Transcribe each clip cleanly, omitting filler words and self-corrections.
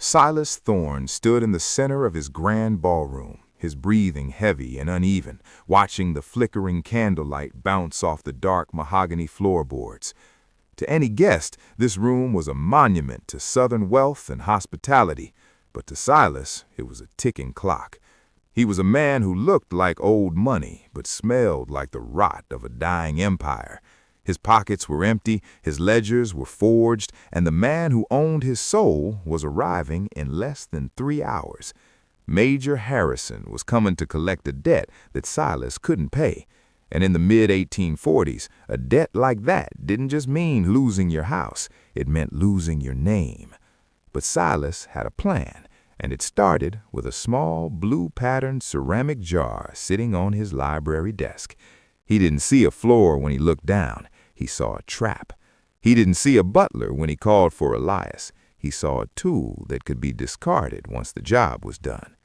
Silas Thorne stood in the center of his grand ballroom, his breathing heavy and uneven, watching the flickering candlelight bounce off the dark mahogany floorboards. To any guest, this room was a monument to Southern wealth and hospitality, but to Silas, it was a ticking clock. He was a man who looked like old money, but smelled like the rot of a dying empire. His pockets were empty, his ledgers were forged, and the man who owned his soul was arriving in less than 3 hours. Major Harrison was coming to collect a debt that Silas couldn't pay. And in the mid-1840s, a debt like that didn't just mean losing your house, it meant losing your name. But Silas had a plan, and it started with a small blue-patterned ceramic jar sitting on his library desk. He didn't see a floor when he looked down. He saw a trap. He didn't see a butler when he called for Elias. He saw a tool that could be discarded once the job was done.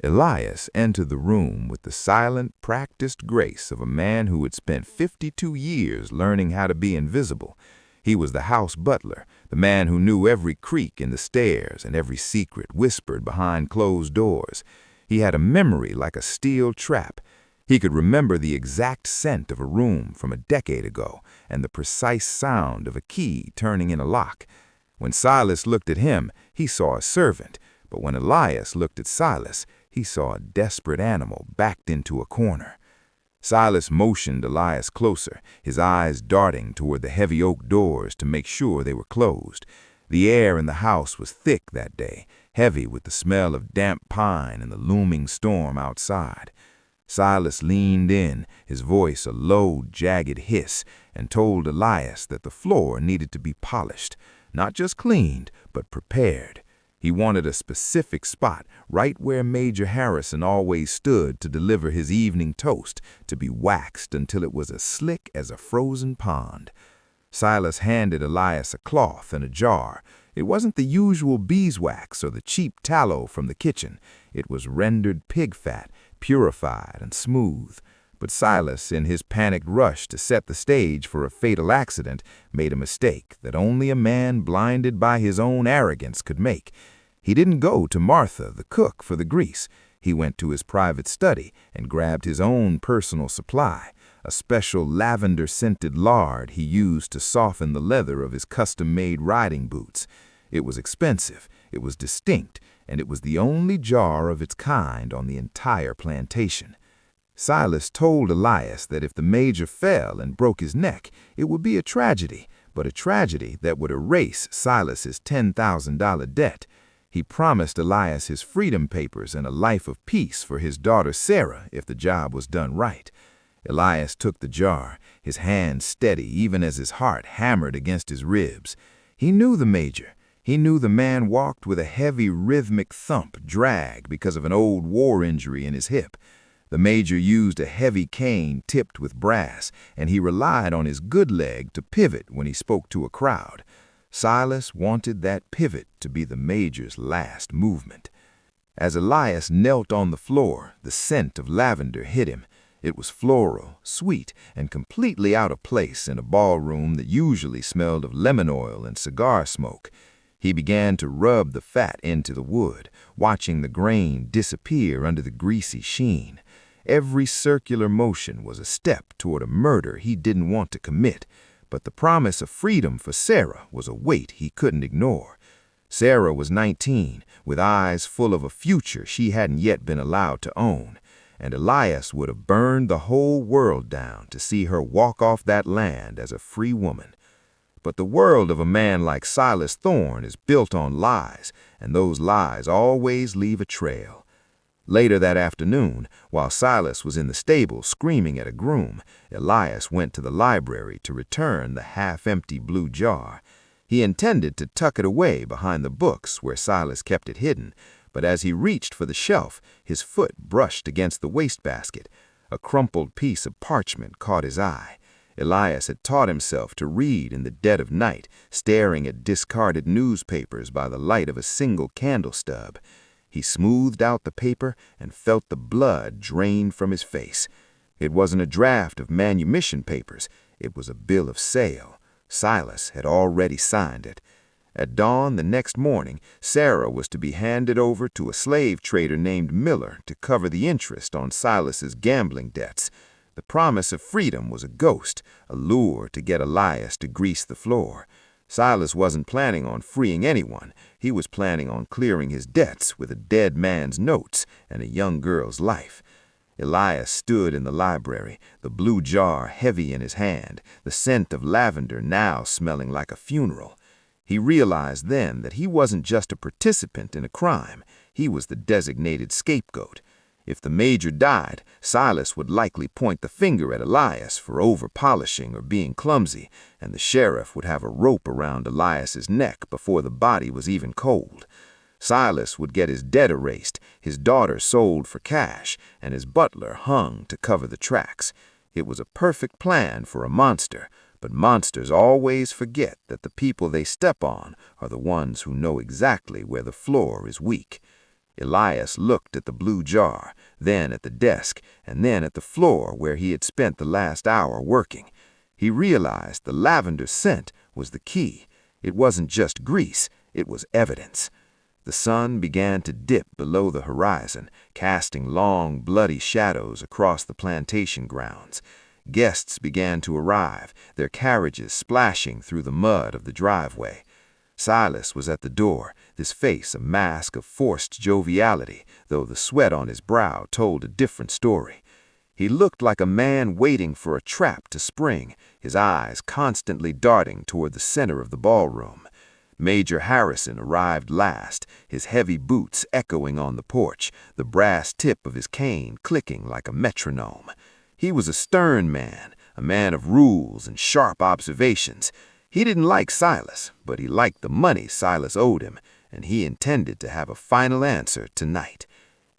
Elias entered the room with the silent, practiced grace of a man who had spent 52 years learning how to be invisible. He was the house butler, the man who knew every creak in the stairs and every secret whispered behind closed doors. He had a memory like a steel trap. He could remember the exact scent of a room from a decade ago and the precise sound of a key turning in a lock. When Silas looked at him, he saw a servant, but when Elias looked at Silas, he saw a desperate animal backed into a corner. Silas motioned Elias closer, his eyes darting toward the heavy oak doors to make sure they were closed. The air in the house was thick that day, heavy with the smell of damp pine and the looming storm outside. Silas leaned in, his voice a low, jagged hiss, and told Elias that the floor needed to be polished, not just cleaned, but prepared. He wanted a specific spot, right where Major Harrison always stood to deliver his evening toast, to be waxed until it was as slick as a frozen pond. Silas handed Elias a cloth and a jar. It wasn't the usual beeswax or the cheap tallow from the kitchen. It was rendered pig fat, purified and smooth. But Silas, in his panicked rush to set the stage for a fatal accident, made a mistake that only a man blinded by his own arrogance could make. He didn't go to Martha, the cook, for the grease. He went to his private study and grabbed his own personal supply, a special lavender-scented lard he used to soften the leather of his custom-made riding boots. It was expensive, it was distinct, and it was the only jar of its kind on the entire plantation. Silas told Elias that if the major fell and broke his neck, it would be a tragedy, but a tragedy that would erase Silas's $10,000 debt. He promised Elias his freedom papers and a life of peace for his daughter Sarah if the job was done right. Elias took the jar, his hand steady even as his heart hammered against his ribs. He knew the major. He knew the man walked with a heavy rhythmic thump drag because of an old war injury in his hip. The major used a heavy cane tipped with brass, and he relied on his good leg to pivot when he spoke to a crowd. Silas wanted that pivot to be the major's last movement. As Elias knelt on the floor, the scent of lavender hit him. It was floral, sweet, and completely out of place in a ballroom that usually smelled of lemon oil and cigar smoke. He began to rub the fat into the wood, watching the grain disappear under the greasy sheen. Every circular motion was a step toward a murder he didn't want to commit, but the promise of freedom for Sarah was a weight he couldn't ignore. Sarah was 19, with eyes full of a future she hadn't yet been allowed to own, and Elias would have burned the whole world down to see her walk off that land as a free woman. But the world of a man like Silas Thorne is built on lies, and those lies always leave a trail. Later that afternoon, while Silas was in the stable screaming at a groom, Elias went to the library to return the half-empty blue jar. He intended to tuck it away behind the books where Silas kept it hidden, but as he reached for the shelf, his foot brushed against the wastebasket. A crumpled piece of parchment caught his eye. Elias had taught himself to read in the dead of night, staring at discarded newspapers by the light of a single candle stub. He smoothed out the paper and felt the blood drain from his face. It wasn't a draft of manumission papers. It was a bill of sale. Silas had already signed it. At dawn the next morning, Sarah was to be handed over to a slave trader named Miller to cover the interest on Silas's gambling debts. The promise of freedom was a ghost, a lure to get Elias to grease the floor. Silas wasn't planning on freeing anyone. He was planning on clearing his debts with a dead man's notes and a young girl's life. Elias stood in the library, the blue jar heavy in his hand, the scent of lavender now smelling like a funeral. He realized then that he wasn't just a participant in a crime. He was the designated scapegoat. If the major died, Silas would likely point the finger at Elias for over-polishing or being clumsy, and the sheriff would have a rope around Elias's neck before the body was even cold. Silas would get his debt erased, his daughter sold for cash, and his butler hung to cover the tracks. It was a perfect plan for a monster, but monsters always forget that the people they step on are the ones who know exactly where the floor is weak. Elias looked at the blue jar, then at the desk, and then at the floor where he had spent the last hour working. He realized the lavender scent was the key. It wasn't just grease, it was evidence. The sun began to dip below the horizon, casting long, bloody shadows across the plantation grounds. Guests began to arrive, their carriages splashing through the mud of the driveway. Silas was at the door, his face a mask of forced joviality, though the sweat on his brow told a different story. He looked like a man waiting for a trap to spring, his eyes constantly darting toward the center of the ballroom. Major Harrison arrived last, his heavy boots echoing on the porch, the brass tip of his cane clicking like a metronome. He was a stern man, a man of rules and sharp observations. He didn't like Silas, but he liked the money Silas owed him, and he intended to have a final answer tonight.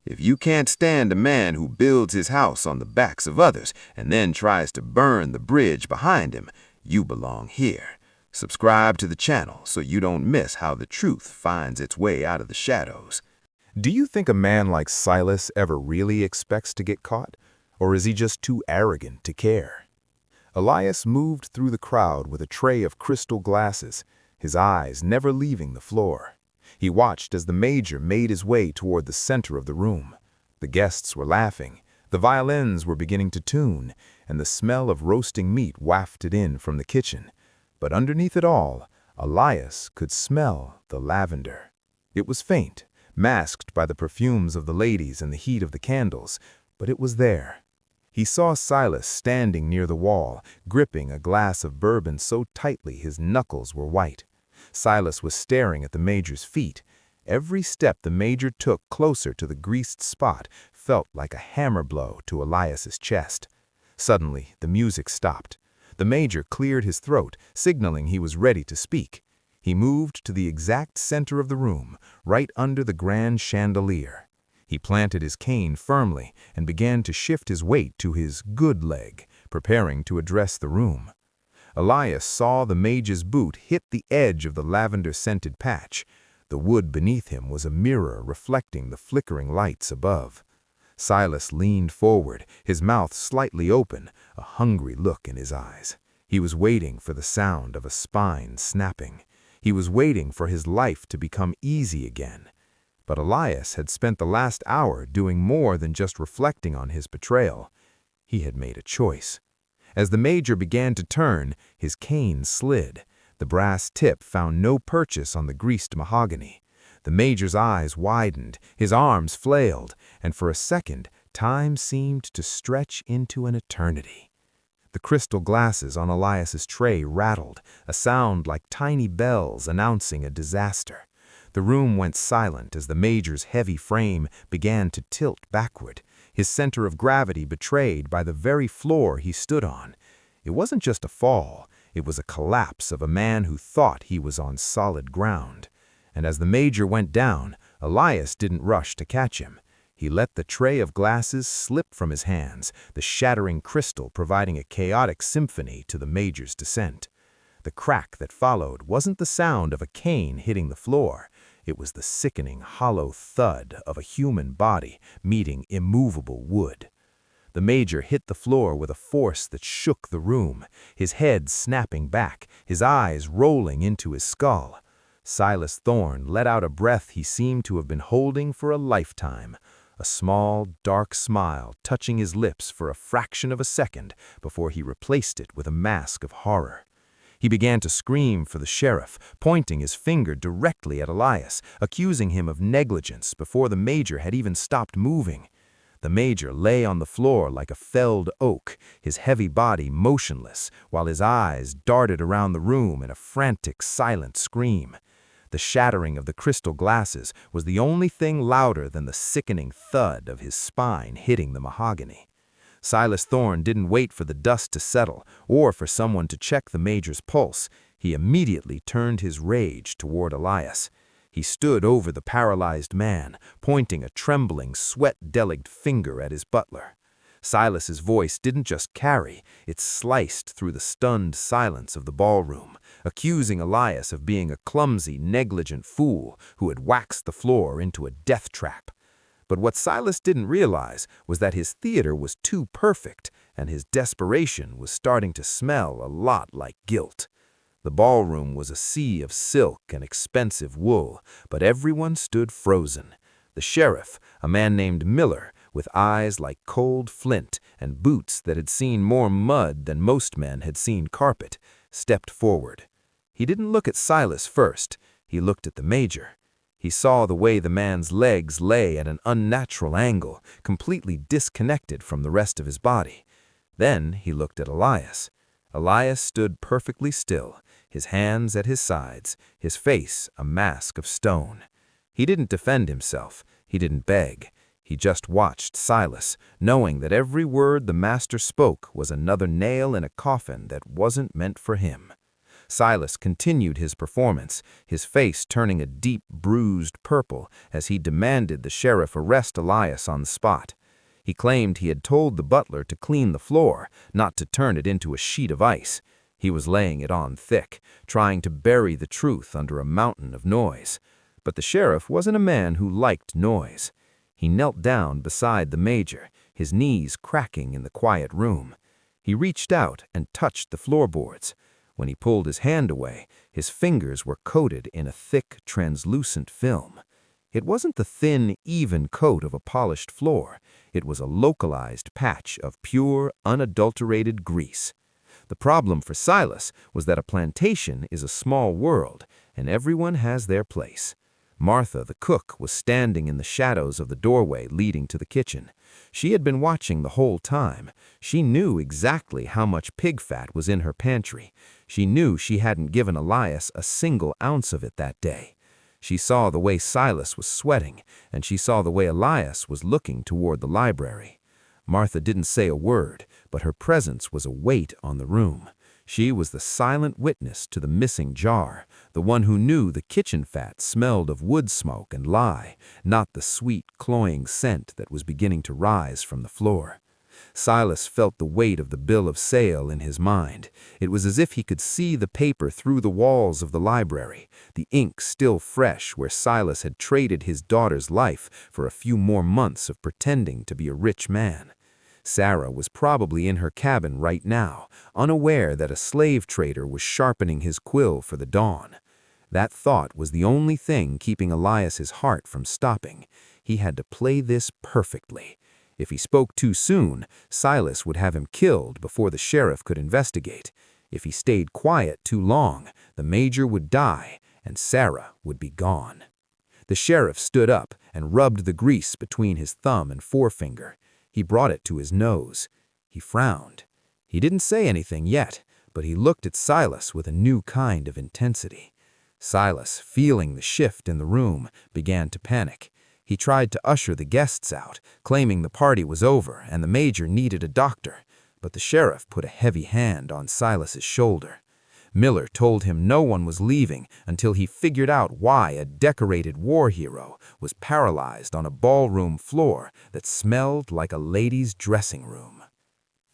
If you can't stand a man who builds his house on the backs of others and then tries to burn the bridge behind him, you belong here. Subscribe to the channel so you don't miss how the truth finds its way out of the shadows. Do you think a man like Silas ever really expects to get caught? Or is he just too arrogant to care? Elias moved through the crowd with a tray of crystal glasses, his eyes never leaving the floor. He watched as the major made his way toward the center of the room. The guests were laughing, the violins were beginning to tune, and the smell of roasting meat wafted in from the kitchen. But underneath it all, Elias could smell the lavender. It was faint, masked by the perfumes of the ladies and the heat of the candles, but it was there. He saw Silas standing near the wall, gripping a glass of bourbon so tightly his knuckles were white. Silas was staring at the major's feet. Every step the major took closer to the greased spot felt like a hammer blow to Elias's chest. Suddenly, the music stopped. The major cleared his throat, signaling he was ready to speak. He moved to the exact center of the room, right under the grand chandelier. He planted his cane firmly and began to shift his weight to his good leg, preparing to address the room. Elias saw the mage's boot hit the edge of the lavender-scented patch. The wood beneath him was a mirror reflecting the flickering lights above. Silas leaned forward, his mouth slightly open, a hungry look in his eyes. He was waiting for the sound of a spine snapping. He was waiting for his life to become easy again. But Elias had spent the last hour doing more than just reflecting on his betrayal. He had made a choice. As the major began to turn, his cane slid. The brass tip found no purchase on the greased mahogany. The major's eyes widened, his arms flailed, and for a second, time seemed to stretch into an eternity. The crystal glasses on Elias's tray rattled, a sound like tiny bells announcing a disaster. The room went silent as the major's heavy frame began to tilt backward, his center of gravity betrayed by the very floor he stood on. It wasn't just a fall, it was a collapse of a man who thought he was on solid ground. And as the major went down, Elias didn't rush to catch him. He let the tray of glasses slip from his hands, the shattering crystal providing a chaotic symphony to the major's descent. The crack that followed wasn't the sound of a cane hitting the floor. It was the sickening, hollow thud of a human body meeting immovable wood. The major hit the floor with a force that shook the room, his head snapping back, his eyes rolling into his skull. Silas Thorne let out a breath he seemed to have been holding for a lifetime, a small, dark smile touching his lips for a fraction of a second before he replaced it with a mask of horror. He began to scream for the sheriff, pointing his finger directly at Elias, accusing him of negligence before the major had even stopped moving. The major lay on the floor like a felled oak, his heavy body motionless, while his eyes darted around the room in a frantic, silent scream. The shattering of the crystal glasses was the only thing louder than the sickening thud of his spine hitting the mahogany. Silas Thorne didn't wait for the dust to settle or for someone to check the major's pulse. He immediately turned his rage toward Elias. He stood over the paralyzed man, pointing a trembling, sweat-deluged finger at his butler. Silas's voice didn't just carry, it sliced through the stunned silence of the ballroom, accusing Elias of being a clumsy, negligent fool who had waxed the floor into a death trap. But what Silas didn't realize was that his theater was too perfect, and his desperation was starting to smell a lot like guilt. The ballroom was a sea of silk and expensive wool, but everyone stood frozen. The sheriff, a man named Miller, with eyes like cold flint and boots that had seen more mud than most men had seen carpet, stepped forward. He didn't look at Silas first, he looked at the major. He saw the way the man's legs lay at an unnatural angle, completely disconnected from the rest of his body. Then he looked at Elias. Elias stood perfectly still, his hands at his sides, his face a mask of stone. He didn't defend himself, he didn't beg. He just watched Silas, knowing that every word the master spoke was another nail in a coffin that wasn't meant for him. Silas continued his performance, his face turning a deep, bruised purple as he demanded the sheriff arrest Elias on the spot. He claimed he had told the butler to clean the floor, not to turn it into a sheet of ice. He was laying it on thick, trying to bury the truth under a mountain of noise. But the sheriff wasn't a man who liked noise. He knelt down beside the major, his knees cracking in the quiet room. He reached out and touched the floorboards. When he pulled his hand away, his fingers were coated in a thick, translucent film. It wasn't the thin, even coat of a polished floor. It was a localized patch of pure, unadulterated grease. The problem for Silas was that a plantation is a small world, and everyone has their place. Martha, the cook, was standing in the shadows of the doorway leading to the kitchen. She had been watching the whole time. She knew exactly how much pig fat was in her pantry. She knew she hadn't given Elias a single ounce of it that day. She saw the way Silas was sweating, and she saw the way Elias was looking toward the library. Martha didn't say a word, but her presence was a weight on the room. She was the silent witness to the missing jar, the one who knew the kitchen fat smelled of wood smoke and lye, not the sweet, cloying scent that was beginning to rise from the floor. Silas felt the weight of the bill of sale in his mind. It was as if he could see the paper through the walls of the library, the ink still fresh where Silas had traded his daughter's life for a few more months of pretending to be a rich man. Sarah was probably in her cabin right now, unaware that a slave trader was sharpening his quill for the dawn. That thought was the only thing keeping Elias's heart from stopping. He had to play this perfectly. If he spoke too soon, Silas would have him killed before the sheriff could investigate. If he stayed quiet too long, the major would die, and Sarah would be gone. The sheriff stood up and rubbed the grease between his thumb and forefinger. He brought it to his nose. He frowned. He didn't say anything yet, but he looked at Silas with a new kind of intensity. Silas, feeling the shift in the room, began to panic. He tried to usher the guests out, claiming the party was over and the major needed a doctor, but the sheriff put a heavy hand on Silas's shoulder. Miller told him no one was leaving until he figured out why a decorated war hero was paralyzed on a ballroom floor that smelled like a lady's dressing room.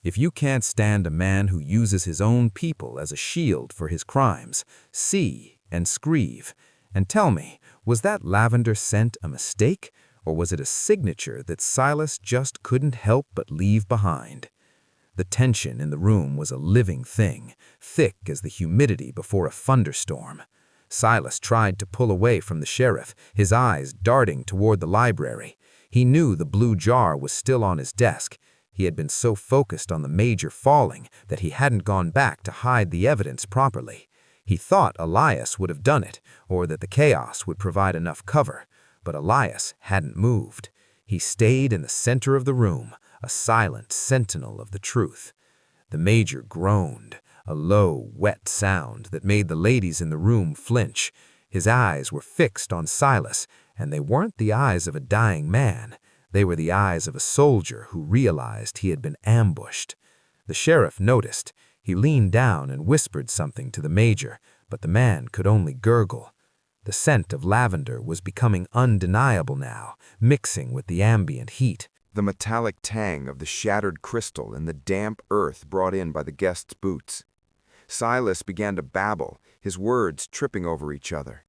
If you can't stand a man who uses his own people as a shield for his crimes, see and screeve, and tell me, was that lavender scent a mistake, or was it a signature that Silas just couldn't help but leave behind? The tension in the room was a living thing, thick as the humidity before a thunderstorm. Silas tried to pull away from the sheriff, his eyes darting toward the library. He knew the blue jar was still on his desk. He had been so focused on the major falling that he hadn't gone back to hide the evidence properly. He thought Elias would have done it, or that the chaos would provide enough cover, but Elias hadn't moved. He stayed in the center of the room, a silent sentinel of the truth. The major groaned, a low, wet sound that made the ladies in the room flinch. His eyes were fixed on Silas, and they weren't the eyes of a dying man. They were the eyes of a soldier who realized he had been ambushed. The sheriff noticed. He leaned down and whispered something to the major, but the man could only gurgle. The scent of lavender was becoming undeniable now, mixing with the ambient heat. The metallic tang of the shattered crystal and the damp earth brought in by the guest's boots. Silas began to babble, his words tripping over each other.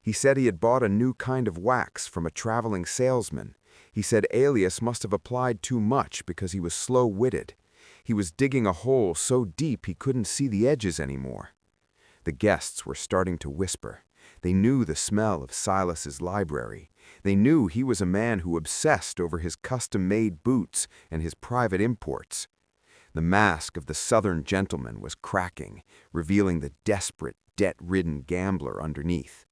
He said he had bought a new kind of wax from a traveling salesman. He said Alias must have applied too much because he was slow-witted. He was digging a hole so deep he couldn't see the edges anymore. The guests were starting to whisper. They knew the smell of Silas's library. They knew he was a man who obsessed over his custom-made boots and his private imports. The mask of the Southern gentleman was cracking, revealing the desperate, debt-ridden gambler underneath.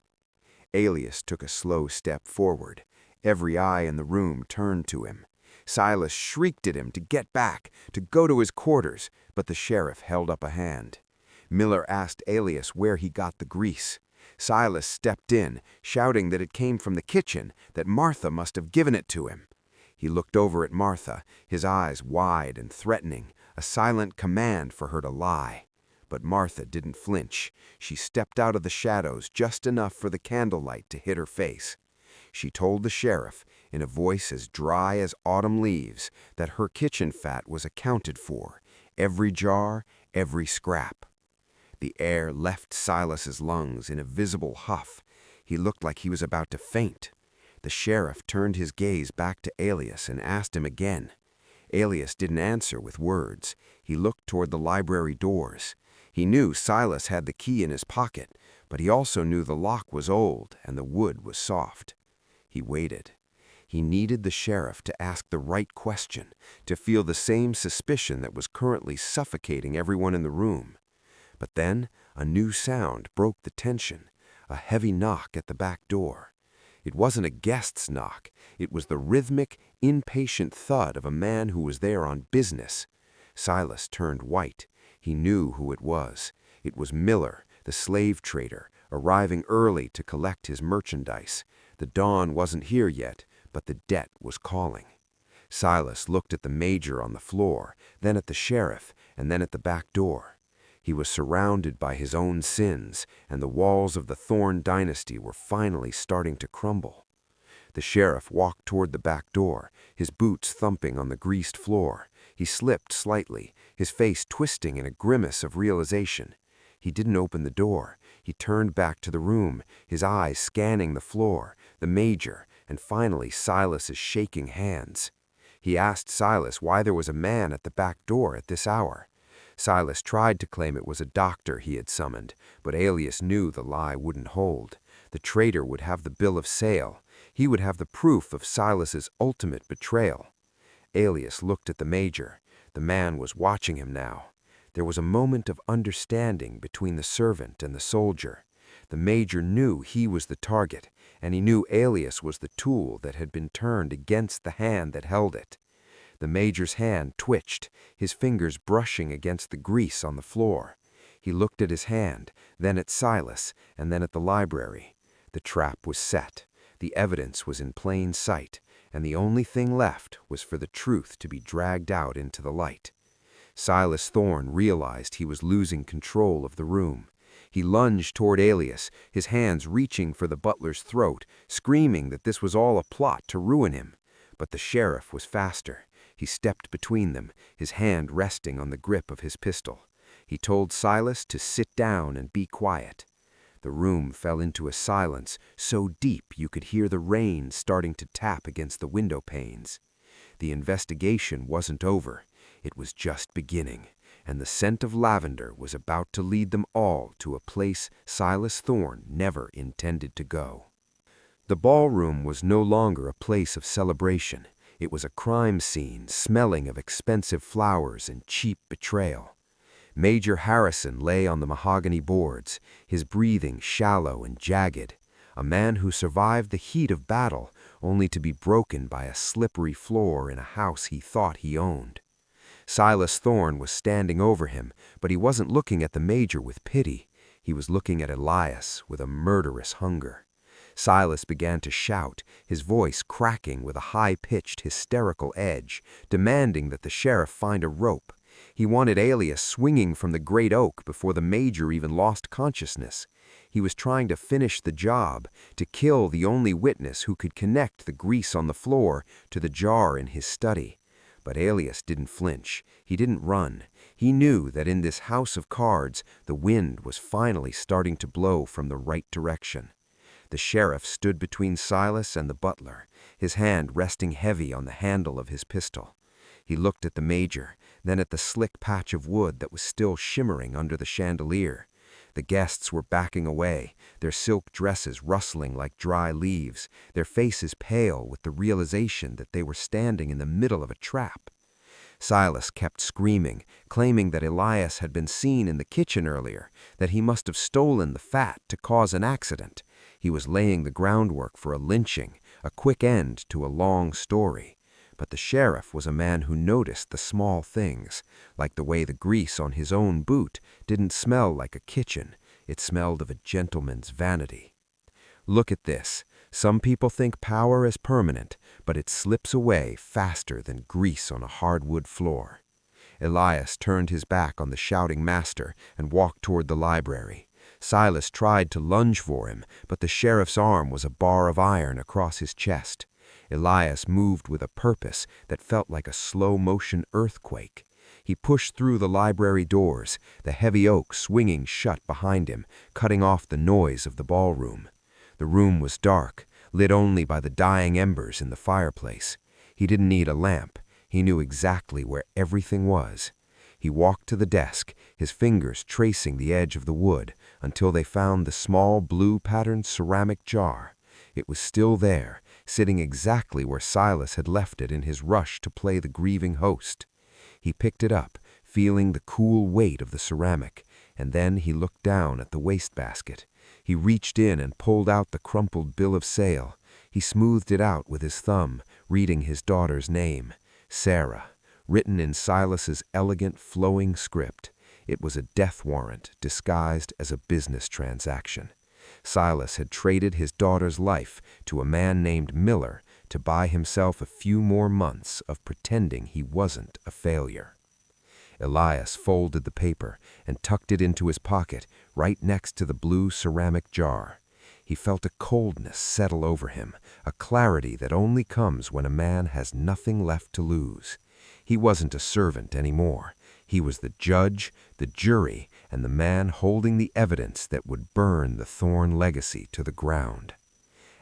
Alias took a slow step forward. Every eye in the room turned to him. Silas shrieked at him to get back, to go to his quarters, but the sheriff held up a hand. Miller asked Alias where he got the grease. Silas stepped in, shouting that it came from the kitchen, that Martha must have given it to him. He looked over at Martha, his eyes wide and threatening, a silent command for her to lie. But Martha didn't flinch. She stepped out of the shadows just enough for the candlelight to hit her face. She told the sheriff, in a voice as dry as autumn leaves, that her kitchen fat was accounted for, every jar, every scrap. The air left Silas's lungs in a visible huff. He looked like he was about to faint. The sheriff turned his gaze back to Alias and asked him again. Alias didn't answer with words. He looked toward the library doors. He knew Silas had the key in his pocket, but he also knew the lock was old and the wood was soft. He waited. He needed the sheriff to ask the right question, to feel the same suspicion that was currently suffocating everyone in the room. But then a new sound broke the tension, a heavy knock at the back door. It wasn't a guest's knock. It was the rhythmic, impatient thud of a man who was there on business. Silas turned white. He knew who it was. It was Miller, the slave trader, arriving early to collect his merchandise. The dawn wasn't here yet, but the debt was calling. Silas looked at the major on the floor, then at the sheriff, and then at the back door. He was surrounded by his own sins, and the walls of the Thorne dynasty were finally starting to crumble. The sheriff walked toward the back door, his boots thumping on the greased floor. He slipped slightly, his face twisting in a grimace of realization. He didn't open the door. He turned back to the room, his eyes scanning the floor, the major, and finally Silas's shaking hands. He asked Silas why there was a man at the back door at this hour. Silas tried to claim it was a doctor he had summoned, but Alias knew the lie wouldn't hold. The traitor would have the bill of sale. He would have the proof of Silas's ultimate betrayal. Alias looked at the major. The man was watching him now. There was a moment of understanding between the servant and the soldier. The major knew he was the target, and he knew Alias was the tool that had been turned against the hand that held it. The major's hand twitched, his fingers brushing against the grease on the floor. He looked at his hand, then at Silas, and then at the library. The trap was set. The evidence was in plain sight, and the only thing left was for the truth to be dragged out into the light. Silas Thorne realized he was losing control of the room. He lunged toward Alias, his hands reaching for the butler's throat, screaming that this was all a plot to ruin him. But the sheriff was faster. He stepped between them, his hand resting on the grip of his pistol. He told Silas to sit down and be quiet. The room fell into a silence so deep you could hear the rain starting to tap against the window panes. The investigation wasn't over. It was just beginning, and the scent of lavender was about to lead them all to a place Silas Thorne never intended to go. The ballroom was no longer a place of celebration. It was a crime scene smelling of expensive flowers and cheap betrayal. Major Harrison lay on the mahogany boards, his breathing shallow and jagged, a man who survived the heat of battle only to be broken by a slippery floor in a house he thought he owned. Silas Thorne was standing over him, but he wasn't looking at the major with pity. He was looking at Elias with a murderous hunger. Silas began to shout, his voice cracking with a high-pitched, hysterical edge, demanding that the sheriff find a rope. He wanted Elias swinging from the great oak before the major even lost consciousness. He was trying to finish the job, to kill the only witness who could connect the grease on the floor to the jar in his study. But Elias didn't flinch. He didn't run. He knew that in this house of cards, the wind was finally starting to blow from the right direction. The sheriff stood between Silas and the butler, his hand resting heavy on the handle of his pistol. He looked at the major, then at the slick patch of wood that was still shimmering under the chandelier. The guests were backing away, their silk dresses rustling like dry leaves, their faces pale with the realization that they were standing in the middle of a trap. Silas kept screaming, claiming that Elias had been seen in the kitchen earlier, that he must have stolen the fat to cause an accident. He was laying the groundwork for a lynching, a quick end to a long story. But the sheriff was a man who noticed the small things, like the way the grease on his own boot didn't smell like a kitchen, it smelled of a gentleman's vanity. Look at this. Some people think power is permanent, but it slips away faster than grease on a hardwood floor. Elias turned his back on the shouting master and walked toward the library. Silas tried to lunge for him, but the sheriff's arm was a bar of iron across his chest. Elias moved with a purpose that felt like a slow-motion earthquake. He pushed through the library doors, the heavy oak swinging shut behind him, cutting off the noise of the ballroom. The room was dark, lit only by the dying embers in the fireplace. He didn't need a lamp. He knew exactly where everything was. He walked to the desk, his fingers tracing the edge of the wood, until they found the small blue-patterned ceramic jar. It was still there, sitting exactly where Silas had left it in his rush to play the grieving host. He picked it up, feeling the cool weight of the ceramic, and then he looked down at the wastebasket. He reached in and pulled out the crumpled bill of sale. He smoothed it out with his thumb, reading his daughter's name, Sarah, written in Silas's elegant, flowing script. It was a death warrant disguised as a business transaction. Silas had traded his daughter's life to a man named Miller to buy himself a few more months of pretending he wasn't a failure. Elias folded the paper and tucked it into his pocket right next to the blue ceramic jar. He felt a coldness settle over him, a clarity that only comes when a man has nothing left to lose. He wasn't a servant anymore. He was the judge, the jury, and the man holding the evidence that would burn the Thorne legacy to the ground.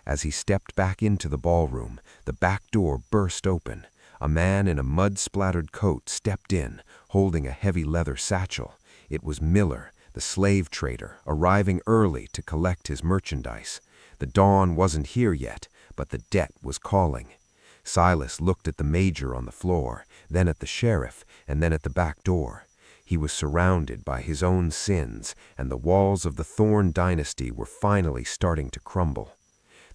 As he stepped back into the ballroom, the back door burst open. A man in a mud-splattered coat stepped in, holding a heavy leather satchel. It was Miller, the slave trader, arriving early to collect his merchandise. The dawn wasn't here yet, but the debt was calling. Silas looked at the major on the floor, then at the sheriff, and then at the back door. He was surrounded by his own sins, and the walls of the Thorne dynasty were finally starting to crumble.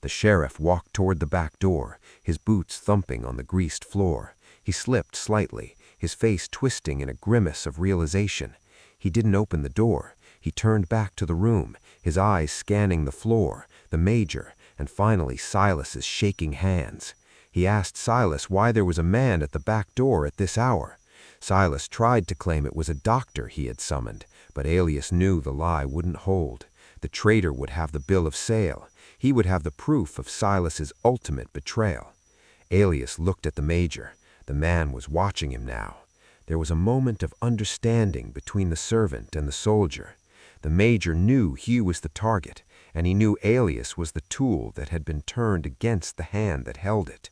The sheriff walked toward the back door, his boots thumping on the greased floor. He slipped slightly, his face twisting in a grimace of realization. He didn't open the door. He turned back to the room, his eyes scanning the floor, the major, and finally Silas's shaking hands. He asked Silas why there was a man at the back door at this hour. Silas tried to claim it was a doctor he had summoned, but Elias knew the lie wouldn't hold. The traitor would have the bill of sale. He would have the proof of Silas's ultimate betrayal. Elias looked at the major. The man was watching him now. There was a moment of understanding between the servant and the soldier. The major knew he was the target, and he knew Elias was the tool that had been turned against the hand that held it.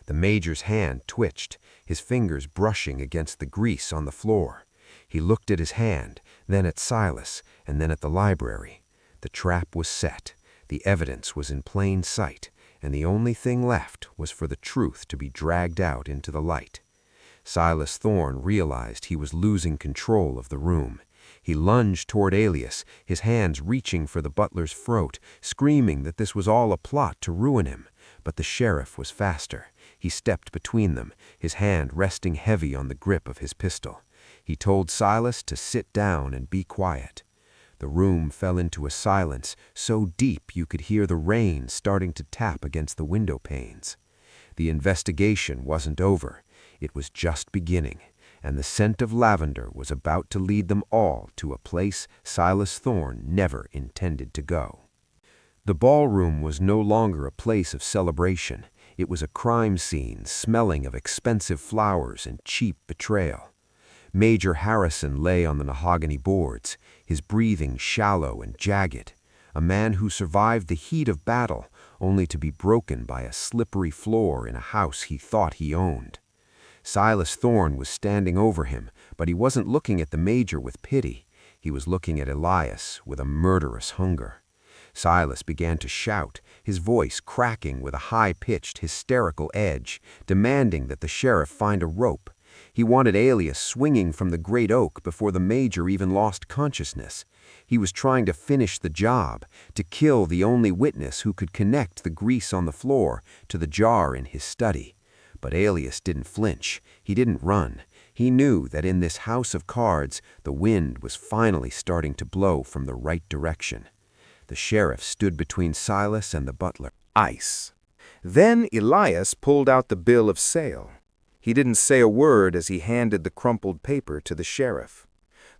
The major's hand twitched, his fingers brushing against the grease on the floor. He looked at his hand, then at Silas, and then at the library. The trap was set. The evidence was in plain sight, and the only thing left was for the truth to be dragged out into the light. Silas Thorne realized he was losing control of the room. He lunged toward Alias, his hands reaching for the butler's throat, screaming that this was all a plot to ruin him. But the sheriff was faster. He stepped between them, his hand resting heavy on the grip of his pistol. He told Silas to sit down and be quiet. The room fell into a silence so deep you could hear the rain starting to tap against the window panes. The investigation wasn't over. It was just beginning, and the scent of lavender was about to lead them all to a place Silas Thorne never intended to go. The ballroom was no longer a place of celebration. It was a crime scene smelling of expensive flowers and cheap betrayal. Major Harrison lay on the mahogany boards, his breathing shallow and jagged, a man who survived the heat of battle only to be broken by a slippery floor in a house he thought he owned. Silas Thorne was standing over him, but he wasn't looking at the major with pity. He was looking at Elias with a murderous hunger. Silas began to shout, his voice cracking with a high-pitched, hysterical edge, demanding that the sheriff find a rope. He wanted Alias swinging from the great oak before the major even lost consciousness. He was trying to finish the job, to kill the only witness who could connect the grease on the floor to the jar in his study. But Alias didn't flinch. He didn't run. He knew that in this house of cards, the wind was finally starting to blow from the right direction. The sheriff stood between Silas and the butler. Ice. Then Elias pulled out the bill of sale. He didn't say a word as he handed the crumpled paper to the sheriff.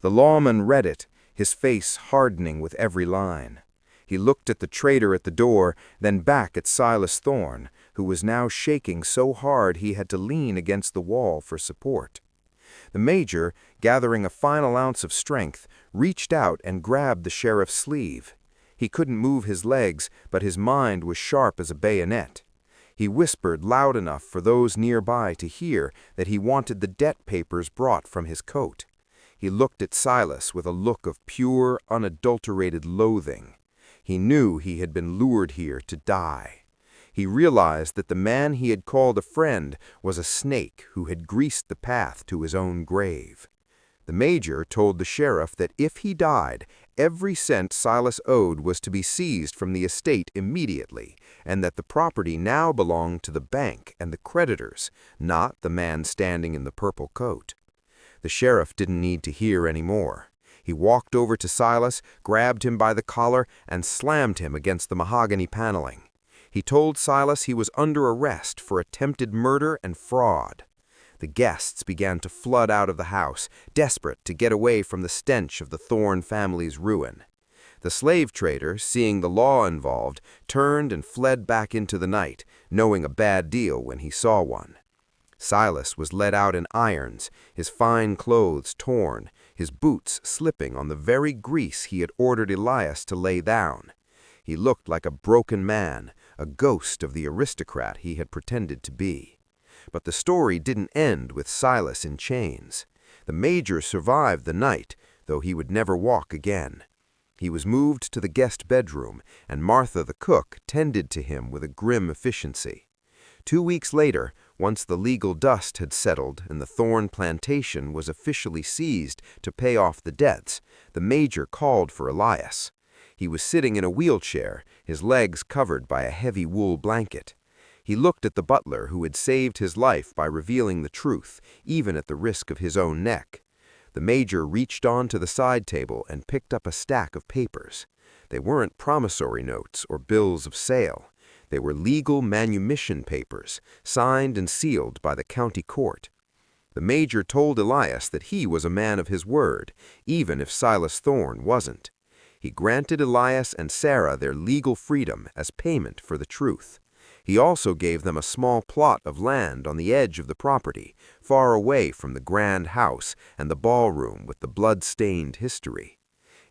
The lawman read it, his face hardening with every line. He looked at the trader at the door, then back at Silas Thorne, who was now shaking so hard he had to lean against the wall for support. The major, gathering a final ounce of strength, reached out and grabbed the sheriff's sleeve. He couldn't move his legs, but his mind was sharp as a bayonet. He whispered loud enough for those nearby to hear that he wanted the debt papers brought from his coat. He looked at Silas with a look of pure, unadulterated loathing. He knew he had been lured here to die. He realized that the man he had called a friend was a snake who had greased the path to his own grave. The major told the sheriff that if he died, every cent Silas owed was to be seized from the estate immediately, and that the property now belonged to the bank and the creditors, not the man standing in the purple coat. The sheriff didn't need to hear any more. He walked over to Silas, grabbed him by the collar, and slammed him against the mahogany paneling. He told Silas he was under arrest for attempted murder and fraud. The guests began to flood out of the house, desperate to get away from the stench of the Thorne family's ruin. The slave trader, seeing the law involved, turned and fled back into the night, knowing a bad deal when he saw one. Silas was led out in irons, his fine clothes torn, his boots slipping on the very grease he had ordered Elias to lay down. He looked like a broken man, a ghost of the aristocrat he had pretended to be. But the story didn't end with Silas in chains. The major survived the night, though he would never walk again. He was moved to the guest bedroom, and Martha the cook tended to him with a grim efficiency. 2 weeks later, once the legal dust had settled and the Thorne plantation was officially seized to pay off the debts, the major called for Elias. He was sitting in a wheelchair, his legs covered by a heavy wool blanket. He looked at the butler who had saved his life by revealing the truth, even at the risk of his own neck. The major reached on to the side table and picked up a stack of papers. They weren't promissory notes or bills of sale. They were legal manumission papers, signed and sealed by the county court. The major told Elias that he was a man of his word, even if Silas Thorne wasn't. He granted Elias and Sarah their legal freedom as payment for the truth. He also gave them a small plot of land on the edge of the property, far away from the grand house and the ballroom with the blood-stained history.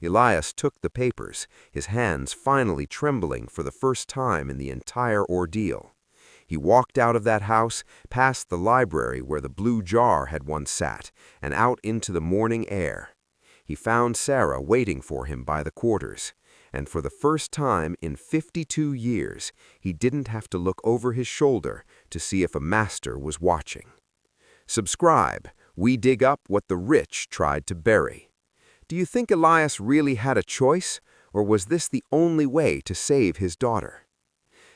Elias took the papers, his hands finally trembling for the first time in the entire ordeal. He walked out of that house, past the library where the blue jar had once sat, and out into the morning air. He found Sarah waiting for him by the quarters, and for the first time in 52 years, he didn't have to look over his shoulder to see if a master was watching. Subscribe. We dig up what the rich tried to bury. Do you think Elias really had a choice, or was this the only way to save his daughter?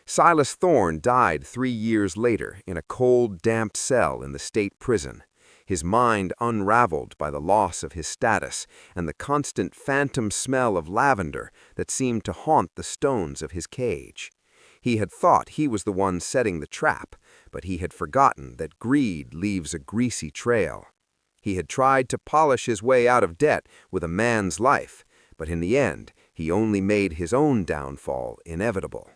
Silas Thorne died 3 years later in a cold, damp cell in the state prison, his mind unraveled by the loss of his status and the constant phantom smell of lavender that seemed to haunt the stones of his cage. He had thought he was the one setting the trap, but he had forgotten that greed leaves a greasy trail. He had tried to polish his way out of debt with a man's life, but in the end, he only made his own downfall inevitable.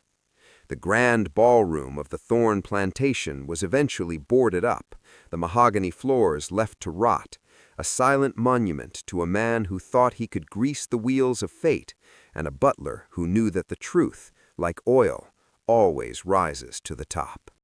The grand ballroom of the Thorne plantation was eventually boarded up, the mahogany floors left to rot, a silent monument to a man who thought he could grease the wheels of fate, and a butler who knew that the truth, like oil, always rises to the top.